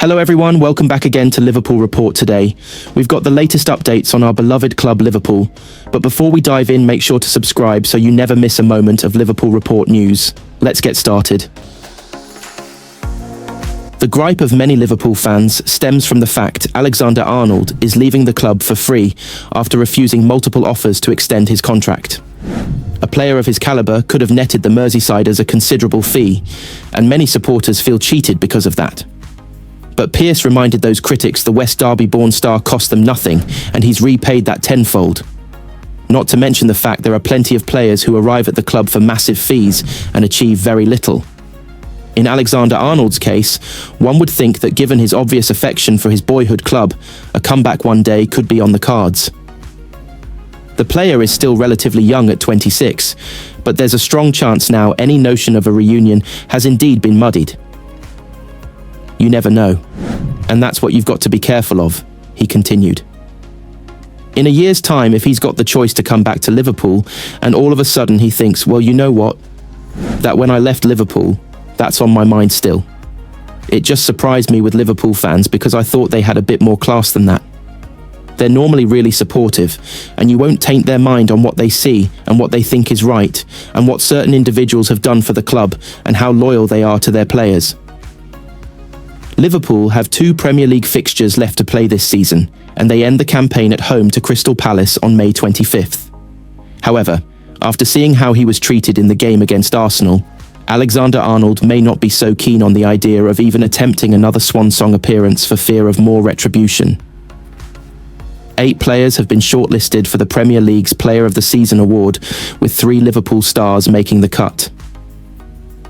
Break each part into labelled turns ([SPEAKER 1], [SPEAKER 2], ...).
[SPEAKER 1] Hello everyone, welcome back again to Liverpool Report today. We've got the latest updates on our beloved club Liverpool, but before we dive in, make sure to subscribe so you never miss a moment of Liverpool Report news. Let's get started. The gripe of many Liverpool fans stems from the fact Alexander-Arnold is leaving the club for free after refusing multiple offers to extend his contract. A player of his calibre could have netted the Merseysiders a considerable fee, and many supporters feel cheated because of that. But Pearce reminded those critics the West Derby-born star cost them nothing, and he's repaid that tenfold. Not to mention the fact there are plenty of players who arrive at the club for massive fees and achieve very little. In Alexander-Arnold's case, one would think that given his obvious affection for his boyhood club, a comeback one day could be on the cards. The player is still relatively young at 26, but there's a strong chance now any notion of a reunion has indeed been muddied. You never know, and that's what you've got to be careful of, he continued. In a year's time, if he's got the choice to come back to Liverpool, and all of a sudden he thinks, well, you know what? That when I left Liverpool, that's on my mind still. It just surprised me with Liverpool fans because I thought they had a bit more class than that. They're normally really supportive, and you won't taint their mind on what they see and what they think is right, and what certain individuals have done for the club, and how loyal they are to their players. Liverpool have 2 Premier League fixtures left to play this season, and they end the campaign at home to Crystal Palace on May 25th. However, after seeing how he was treated in the game against Arsenal, Alexander-Arnold may not be so keen on the idea of even attempting another swan song appearance for fear of more retribution. 8 players have been shortlisted for the Premier League's Player of the Season award, with 3 Liverpool stars making the cut.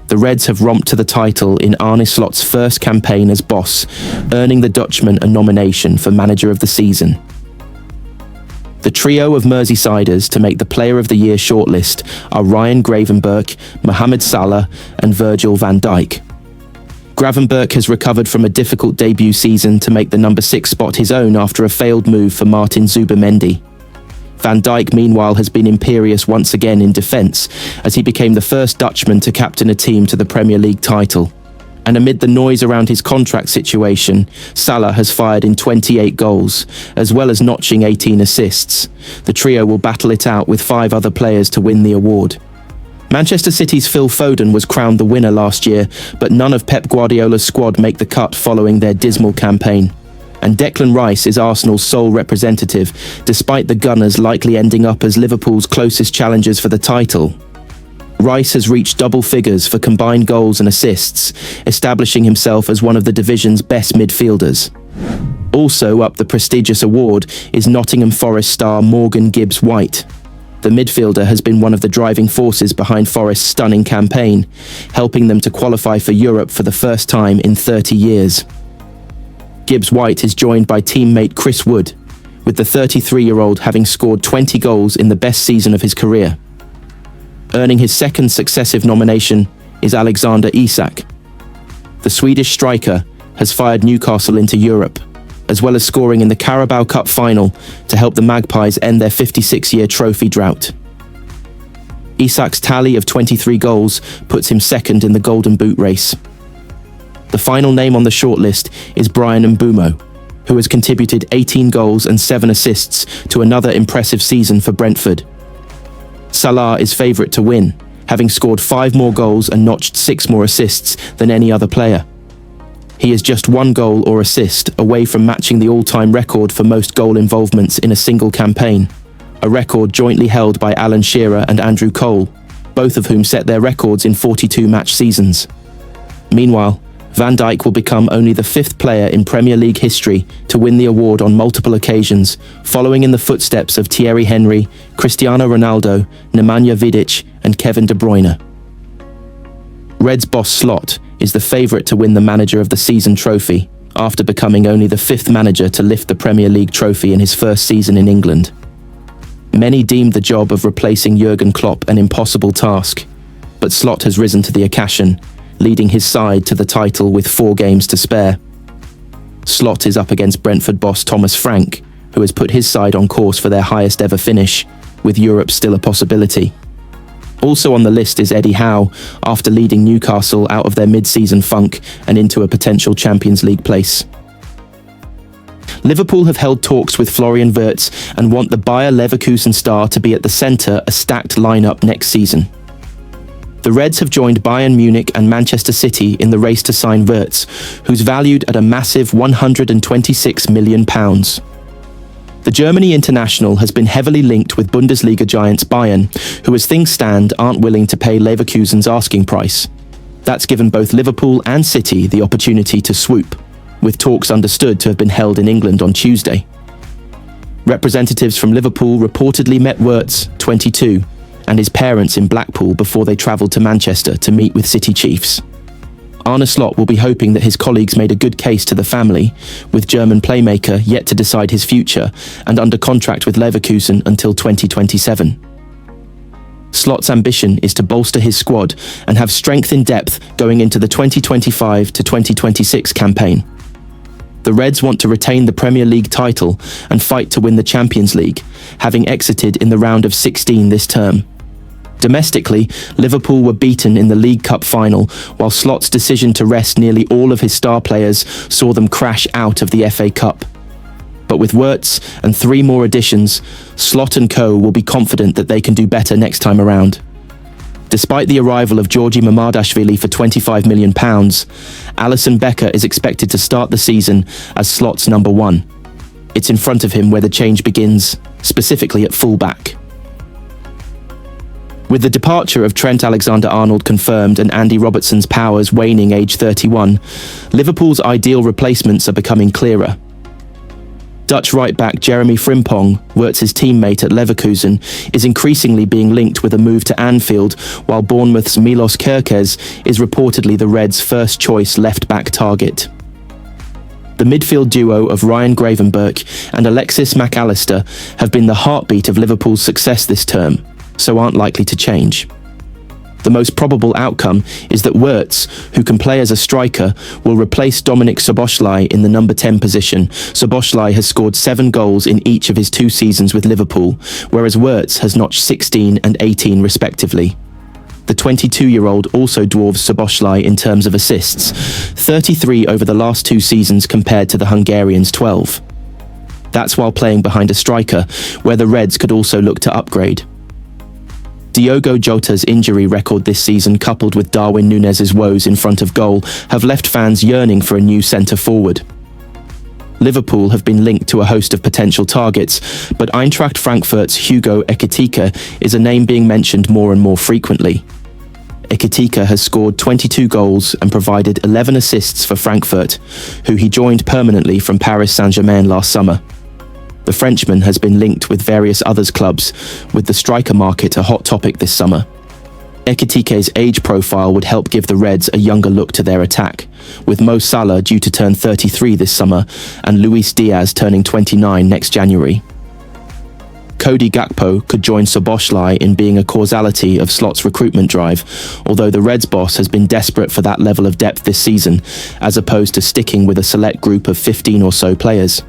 [SPEAKER 1] The Reds have romped to the title in Arneslot's first campaign as boss, earning the Dutchman a nomination for Manager of the Season. The trio of Merseysiders to make the Player of the Year shortlist are Ryan Gravenberch, Mohamed Salah and Virgil van Dijk. Gravenberch has recovered from a difficult debut season to make the number 6 spot his own after a failed move for Martin Zubimendi. Van Dijk, meanwhile, has been imperious once again in defence, as he became the first Dutchman to captain a team to the Premier League title. And amid the noise around his contract situation, Salah has fired in 28 goals, as well as notching 18 assists. The trio will battle it out with 5 other players to win the award. Manchester City's Phil Foden was crowned the winner last year, but none of Pep Guardiola's squad make the cut following their dismal campaign. And Declan Rice is Arsenal's sole representative, despite the Gunners likely ending up as Liverpool's closest challengers for the title. Rice has reached double figures for combined goals and assists, establishing himself as one of the division's best midfielders. Also up the prestigious award is Nottingham Forest star Morgan Gibbs-White. The midfielder has been one of the driving forces behind Forest's stunning campaign, helping them to qualify for Europe for the first time in 30 years. Gibbs-White is joined by teammate Chris Wood, with the 33-year-old having scored 20 goals in the best season of his career. Earning his second successive nomination is Alexander Isak. The Swedish striker has fired Newcastle into Europe, as well as scoring in the Carabao Cup final to help the Magpies end their 56-year trophy drought. Isak's tally of 23 goals puts him second in the Golden Boot race. The final name on the shortlist is Brian Mbeumo, who has contributed 18 goals and 7 assists to another impressive season for Brentford. Salah is favourite to win, having scored 5 more goals and notched 6 more assists than any other player. He is just 1 goal or assist away from matching the all-time record for most goal involvements in a single campaign, a record jointly held by Alan Shearer and Andrew Cole, both of whom set their records in 42-match seasons. Meanwhile, Van Dijk will become only the 5th player in Premier League history to win the award on multiple occasions, following in the footsteps of Thierry Henry, Cristiano Ronaldo, Nemanja Vidic and Kevin De Bruyne. Reds boss Slot is the favourite to win the Manager of the Season trophy, after becoming only the 5th manager to lift the Premier League trophy in his first season in England. Many deemed the job of replacing Jurgen Klopp an impossible task, but Slot has risen to the occasion, leading his side to the title with 4 games to spare. Slot is up against Brentford boss Thomas Frank, who has put his side on course for their highest ever finish, with Europe still a possibility. Also on the list is Eddie Howe, after leading Newcastle out of their mid-season funk and into a potential Champions League place. Liverpool have held talks with Florian Wirtz and want the Bayer Leverkusen star to be at the centre a stacked lineup next season. The Reds have joined Bayern Munich and Manchester City in the race to sign Wirtz, who's valued at a massive £126 million. The Germany international has been heavily linked with Bundesliga giants Bayern, who as things stand aren't willing to pay Leverkusen's asking price. That's given both Liverpool and City the opportunity to swoop, with talks understood to have been held in England on Tuesday. Representatives from Liverpool reportedly met Wirtz, 22, and his parents in Blackpool before they travelled to Manchester to meet with City chiefs. Arneslot will be hoping that his colleagues made a good case to the family, with German playmaker yet to decide his future and under contract with Leverkusen until 2027. Slot's ambition is to bolster his squad and have strength in depth going into the 2025 to 2026 campaign. The Reds want to retain the Premier League title and fight to win the Champions League, having exited in the round of 16 this term. Domestically, Liverpool were beaten in the League Cup final, while Slot's decision to rest nearly all of his star players saw them crash out of the FA Cup. But with Wirtz and 3 more additions, Slot and co will be confident that they can do better next time around. Despite the arrival of Georgi Mamardashvili for £25 million, Alisson Becker is expected to start the season as Slot's number 1. It's in front of him where the change begins, specifically at full-back. With the departure of Trent Alexander-Arnold confirmed and Andy Robertson's powers waning age 31, Liverpool's ideal replacements are becoming clearer. Dutch right-back Jeremiafrimpong, Wirtz's teammate at Leverkusen, is increasingly being linked with a move to Anfield, while Bournemouth's Milos Kerkez is reportedly the Reds' first-choice left-back target. The midfield duo of Ryan Gravenberch and Alexis Mac Allister have been the heartbeat of Liverpool's success this term, so aren't likely to change. The most probable outcome is that Wirtz, who can play as a striker, will replace Dominik Szoboszlai in the number 10 position. Szoboszlai has scored 7 goals in each of his 2 seasons with Liverpool, whereas Wirtz has notched 16 and 18 respectively. The 22-year-old also dwarfs Szoboszlai in terms of assists, 33 over the last 2 seasons compared to the Hungarian's 12. That's while playing behind a striker, where the Reds could also look to upgrade. Diogo Jota's injury record this season, coupled with Darwin Núñez's woes in front of goal, have left fans yearning for a new centre-forward. Liverpool have been linked to a host of potential targets, but Eintracht Frankfurt's Hugo Ekitike is a name being mentioned more and more frequently. Ekitike has scored 22 goals and provided 11 assists for Frankfurt, who he joined permanently from Paris Saint-Germain last summer. The Frenchman has been linked with various others clubs, with the striker market a hot topic this summer. Ekitike's age profile would help give the Reds a younger look to their attack, with Mo Salah due to turn 33 this summer and Luis Diaz turning 29 next January. Cody Gakpo could join Szoboszlai in being a causality of Slot's recruitment drive, although the Reds boss has been desperate for that level of depth this season, as opposed to sticking with a select group of 15 or so players.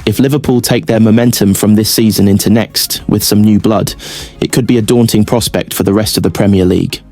[SPEAKER 1] If Liverpool take their momentum from this season into next with some new blood, it could be a daunting prospect for the rest of the Premier League.